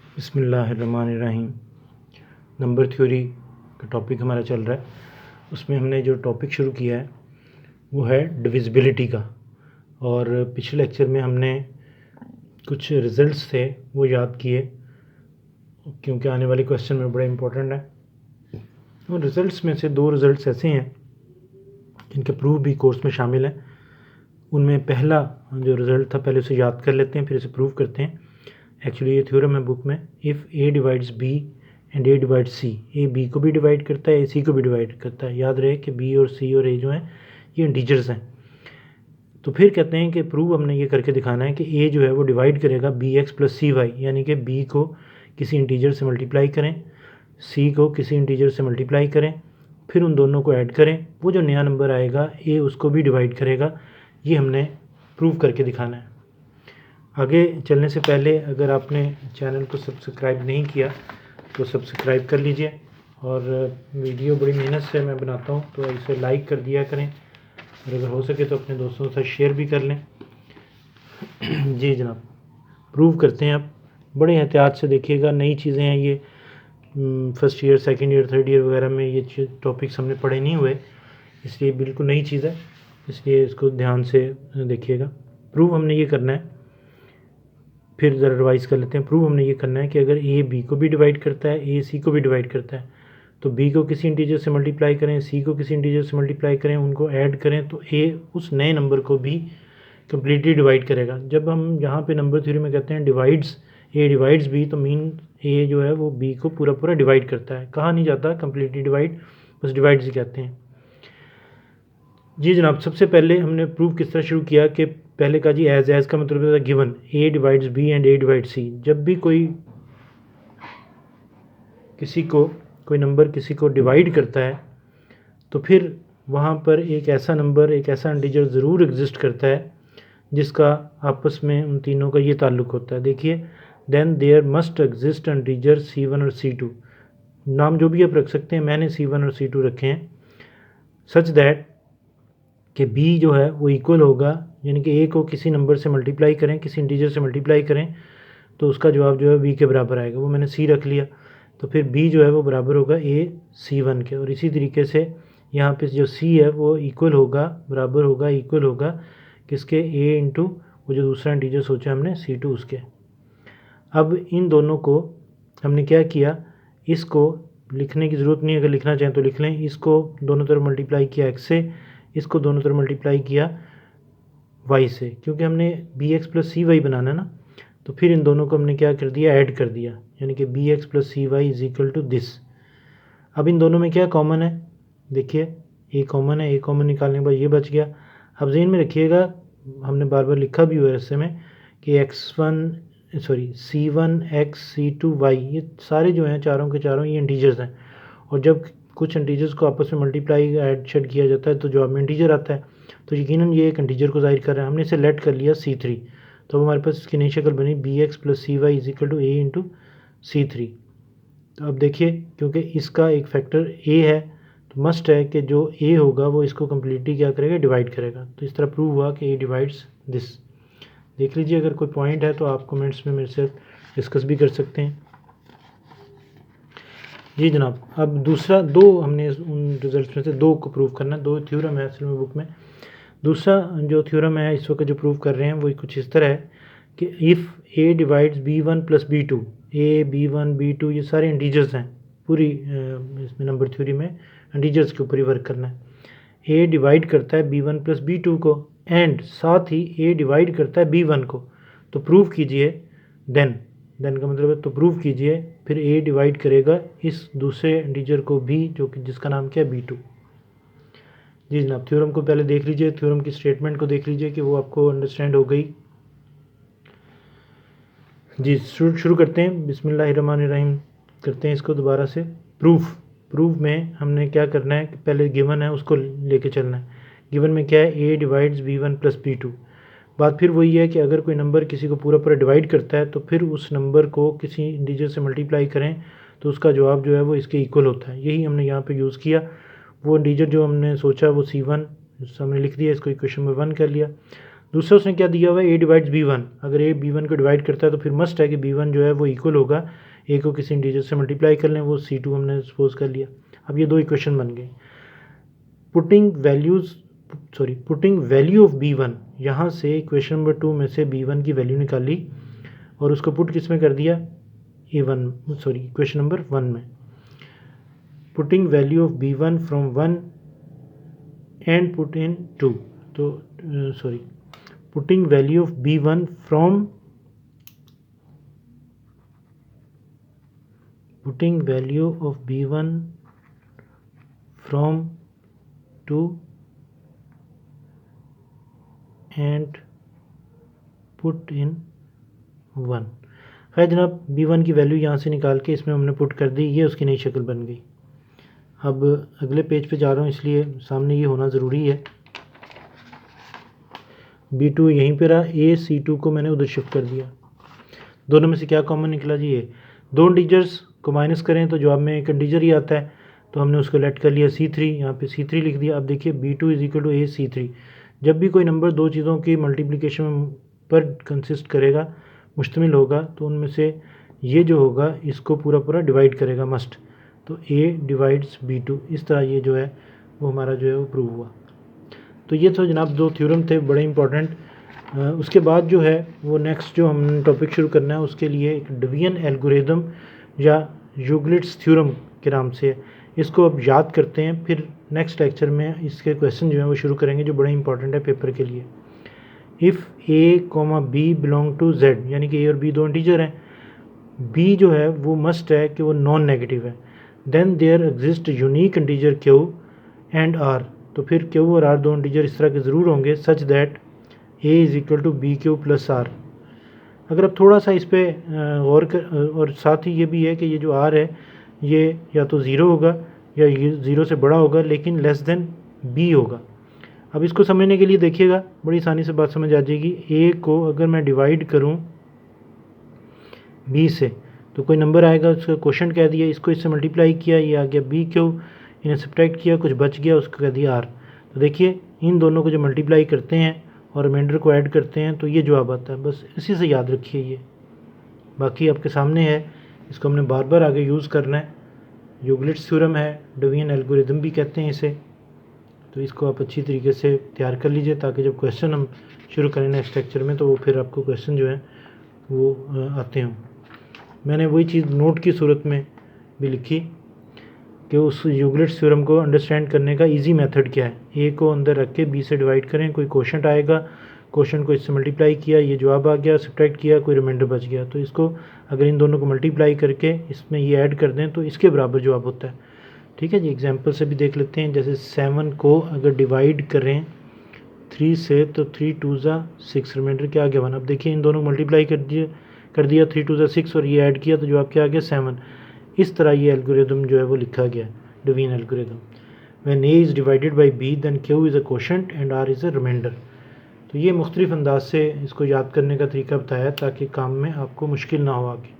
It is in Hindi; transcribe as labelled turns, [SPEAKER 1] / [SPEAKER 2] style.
[SPEAKER 1] बिस्मिल्लाहिर्रहमानिर्रहीम। नंबर थ्योरी का टॉपिक हमारा चल रहा है। उसमें हमने जो टॉपिक शुरू किया है वो है डिविजिबिलिटी का, और पिछले लेक्चर में हमने कुछ रिज़ल्ट्स थे वो याद किए, क्योंकि आने वाले क्वेश्चन में बड़ा इम्पोर्टेंट है। और रिज़ल्ट्स में से दो रिज़ल्ट्स ऐसे हैं जिनके प्रूफ भी कोर्स में शामिल है। उनमें पहला जो रिज़ल्ट था, पहले उसे याद कर लेते हैं फिर इसे प्रूव करते हैं। एक्चुअली ये थ्योरम है बुक में, if A divides B and A divides C, A B को भी डिवाइड करता है, ए सी को भी डिवाइड करता है। याद रहे कि बी और सी और ए जो हैं ये इंटीजर्स हैं। तो फिर कहते हैं कि प्रूव हमने ये करके दिखाना है कि ए जो है वो डिवाइड करेगा B x plus C Y, यानी कि बी को किसी इंटीजर से मल्टीप्लाई करें, सी को किसी इंटीजर से मल्टीप्लाई करें, फिर उन दोनों को ऐड करें, वो जो नया नंबर आएगा ए उसको भी डिवाइड करेगा। ये हमने प्रूव करके दिखाना है। आगे चलने से पहले अगर आपने चैनल को सब्सक्राइब नहीं किया तो सब्सक्राइब कर लीजिए, और वीडियो बड़ी मेहनत से मैं बनाता हूँ तो इसे लाइक कर दिया करें, और अगर हो सके तो अपने दोस्तों के साथ शेयर भी कर लें। जी जनाब, प्रूव करते हैं। आप बड़े एहतियात से देखिएगा, नई चीज़ें हैं ये। First year, second year, third year वगैरह में ये टॉपिक्स हमने पढ़े नहीं हुए, इसलिए बिल्कुल नई चीज़ है, इसलिए इसको ध्यान से देखिएगा। प्रूव हमने ये करना है, फिर ज़रा रिवाइज कर लेते हैं। प्रूव हमने ये करना है कि अगर ए बी को भी डिवाइड करता है, ए सी को भी डिवाइड करता है, तो बी को किसी इंटीजर से मल्टीप्लाई करें, सी को किसी इंटीजर से मल्टीप्लाई करें, उनको ऐड करें तो ए उस नए नंबर को भी कम्प्लीटली डिवाइड करेगा। जब हम यहाँ पे नंबर थ्योरी में कहते हैं डिवाइड्स ए डिवाइड्स बी, तो मीन ए जो है वो बी को पूरा पूरा डिवाइड करता है। कहा नहीं जाता कम्प्लीटली डिवाइड, बस डिवाइड्स ही कहते हैं। जी जनाब, सबसे पहले हमने प्रूव किस तरह शुरू किया कि पहले कहा जी एज का मतलब होता है given A divides B and A divides C. जब भी कोई नंबर किसी को डिवाइड करता है तो फिर वहाँ पर एक ऐसा नंबर, एक ऐसा इंटीजर ज़रूर एग्जिस्ट करता है जिसका आपस में उन तीनों का ये ताल्लुक़ होता है। देखिए, then there must exist integer C1 और C2। नाम जो भी आप रख सकते हैं, मैंने C1 और C2 रखे हैं, सच दैट कि बी जो है वो इक्वल होगा, यानी कि ए को किसी नंबर से मल्टीप्लाई करें, किसी इंटीजर से मल्टीप्लाई करें तो उसका जवाब जो है बी के बराबर आएगा। वो मैंने सी रख लिया, तो फिर बी जो है वो बराबर होगा ए C1 के। और इसी तरीके से यहाँ पे जो सी है वो इक्वल होगा, बराबर होगा, इक्वल होगा किसके, ए इंटू वो जो दूसरा इंटीजर सोचा हमने C2 उसके। अब इन दोनों को हमने क्या किया, इसको लिखने की ज़रूरत नहीं है, अगर लिखना चाहें तो लिख लें। इसको दोनों तरफ मल्टीप्लाई किया एक्स से, इसको दोनों तरफ मल्टीप्लाई किया वाई से, क्योंकि हमने B x plus C Y बनाना है ना। तो फिर इन दोनों को हमने क्या कर दिया, ऐड कर दिया, यानी कि B x plus C y is equal to this. अब इन दोनों में क्या कॉमन है, देखिए ए कॉमन है, ए कॉमन निकालने के बाद ये बच गया। अब ज़हन में रखिएगा, हमने बार बार लिखा भी हुआ है रस्से में कि C1 X C2 Y, ये सारे जो हैं चारों के चारों ये इंटीजर्स हैं। और जब कुछ इंटीजर्स को आपस में मल्टीप्लाई ऐड शेड किया जाता है तो जवाब में इंटीजर आता है, तो यकीनन ये एक इंटीजर को जाहिर कर रहा है। हमने इसे लेट कर लिया C3, तो हमारे पास इसकी नई शक्ल बनी B x plus C y is equal to A into C3। तो अब देखिए, क्योंकि इसका एक फैक्टर ए है तो मस्ट है कि जो ए होगा वो इसको कम्प्लीटली क्या करेगा, डिवाइड करेगा। तो इस तरह प्रूव हुआ कि ए डिवाइड्स दिस। देख लीजिए, अगर कोई पॉइंट है तो आप कमेंट्स में मेरे से डिस्कस भी कर सकते हैं। जी जनाब, अब दूसरा, दो हमने उन रिजल्ट्स में से दो को प्रूव करना है। दो थ्योरम है असल में बुक में। दूसरा जो थ्योरम है इस वक्त जो प्रूव कर रहे हैं वो कुछ इस तरह है कि if A divides B1 plus B2, A B1 B2 ये सारे इंटीजर्स हैं। पूरी इसमें नंबर थ्योरी में इंटीजर्स के ऊपर ही वर्क करना है। ए डिवाइड करता है B1 प्लस B2 को, एंड साथ ही ए डिवाइड करता है B1 को। तो प्रूव कीजिए, देन का मतलब है तो प्रूव कीजिए, फिर ए डिवाइड करेगा इस दूसरे इंटीजर को भी, जो कि जिसका नाम क्या है B2। जी जनाब, थ्योरम को पहले देख लीजिए, थ्योरम की स्टेटमेंट को देख लीजिए कि वो आपको अंडरस्टैंड हो गई। जी शुरू करते हैं, बिस्मिल्लाहिर्रहमानिर्रहीम करते हैं इसको दोबारा से। प्रूफ में हमने क्या करना है कि पहले गिवन है उसको लेके चलना है। गिवन में क्या है, ए डिवाइड्स B1 प्लस B2। बात फिर वही है कि अगर कोई नंबर किसी को पूरा पूरा डिवाइड करता है तो फिर उस नंबर को किसी इंटीजर से मल्टीप्लाई करें तो उसका जवाब जो है वो इसके इक्वल होता है। यही हमने यहाँ पे यूज़ किया। वो इंटीजर जो हमने सोचा वो C1 हमने लिख दिया, इसको इक्वेशन में 1 कर लिया। दूसरा उसने क्या दिया हुआ है, ए डिवाइड्स B1, अगर ए B1 को डिवाइड करता है तो फिर मस्ट है कि B1 जो है वो इक्वल होगा ए को किसी इंटीजर से मल्टीप्लाई कर लें, वो C2 हमने सपोज कर लिया। अब ये दो इक्वेशन बन गई। पुटिंग वैल्यू ऑफ B1, यहाँ से इक्वेशन नंबर 2 में से B1 की वैल्यू निकाली और उसको पुट किस में कर दिया, इक्वेशन नंबर 1 में। Putting value of B1 from 1 and put in 2, तो putting value of B1 from from 2 and put in 1। खैर जनाब, B1 की वैल्यू यहाँ से निकाल के इसमें हमने पुट कर दी, ये उसकी नई शक्ल बन गई। अब अगले पेज पे जा रहा हूँ, इसलिए सामने ये होना ज़रूरी है। B2 यहीं पे रहा, C2 को मैंने उधर शिफ्ट कर दिया। दोनों में से क्या कॉमन निकला जी, ये दो इंटीजर्स को माइनस करें तो जवाब में एक इंटीजर ही आता है, तो हमने उसको लेट कर लिया C3, यहाँ पे C3 लिख दिया। अब देखिए B2 is equal to AC3। जब भी कोई नंबर दो चीज़ों की मल्टीप्लिकेशन पर कंसिस्ट करेगा, मुश्तमिल होगा, तो उनमें से ये जो होगा इसको पूरा पूरा डिवाइड करेगा मस्ट, तो A डिवाइड्स B2, इस तरह ये जो है वो हमारा जो है वो प्रूव हुआ। तो ये तो जनाब दो थ्योरम थे बड़े इंपॉर्टेंट। उसके बाद जो है वो नेक्स्ट जो हम टॉपिक शुरू करना है उसके लिए एक डिवीजन एल्गोरिदम या यूक्लिड्स थ्योरम के नाम से, इसको अब याद करते हैं, फिर नेक्स्ट लेक्चर में इसके क्वेश्चन जो है वो शुरू करेंगे जो बड़े इंपॉर्टेंट है पेपर के लिए। If A, B belong to Z, यानी कि A और B दो इंटीजर हैं, B जो है वो मस्ट है कि वो नॉन नेगेटिव है, then there exist unique integer Q and R, तो फिर Q और R दो इंटीजर इस तरह के ज़रूर होंगे such that A is equal to BQ plus R। अगर अब थोड़ा सा इस पर गौर कर, और साथ ही ये भी है कि ये जो R है ये या तो ज़ीरो होगा या ये ज़ीरो से बड़ा होगा, लेकिन लेस देन B होगा। अब इसको समझने के लिए देखिएगा, बड़ी आसानी से बात समझ आ जाएगी। A को अगर मैं डिवाइड करूं B से, तो कोई नंबर आएगा, उसका क्वोशंट कह दिया, इसको इससे मल्टीप्लाई किया, ये आ गया BQ, इन्हें सब्ट्रैक्ट किया, कुछ बच गया, उसको कह दिया R। तो देखिए इन दोनों को जो मल्टीप्लाई करते हैं और रिमाइंडर को ऐड करते हैं तो ये जवाब आता है, बस इसी से याद रखिए। ये बाकी आपके सामने है, इसको हमने बार बार आगे यूज़ करना है। यूक्लिड्स थ्योरम है, डिवीजन एल्गोरिदम भी कहते हैं इसे, तो इसको आप अच्छी तरीके से तैयार कर लीजिए ताकि जब क्वेश्चन हम शुरू करें नेक्स्ट लेक्चर में तो वो फिर आपको क्वेश्चन जो है वो आते हों। मैंने वही चीज़ नोट की सूरत में भी लिखी कि उस यूक्लिड्स थ्योरम को अंडरस्टैंड करने का इजी मेथड क्या है। ए को अंदर रख के बी से डिवाइड करें, कोई क्वोशंट आएगा, क्वोशंट को इससे मल्टीप्लाई किया, ये जवाब आ गया, सब्ट्रैक्ट किया, कोई रिमाइंडर बच गया, तो इसको अगर इन दोनों को मल्टीप्लाई करके इसमें ये ऐड कर दें तो इसके बराबर जवाब होता है। ठीक है जी, एग्जाम्पल से भी देख लेते हैं। जैसे 7 को अगर डिवाइड करें 3 से तो 3 2 ज़ा 6, रिमाइंडर क्या आ गया 1। अब देखिए इन दोनों को मल्टीप्लाई कर दिया 3 2 ज़ा 6 और ये ऐड किया तो जवाब क्या आ गया 7। इस तरह ये एल्गोरिदम जो है वो लिखा गया division algorithm. When A is divided by B then Q is a quotient and R is a remainder. तो ये मुख्तलिफ अंदाज से इसको याद करने का तरीका बताया ताकि काम में आपको मुश्किल ना हो आगे।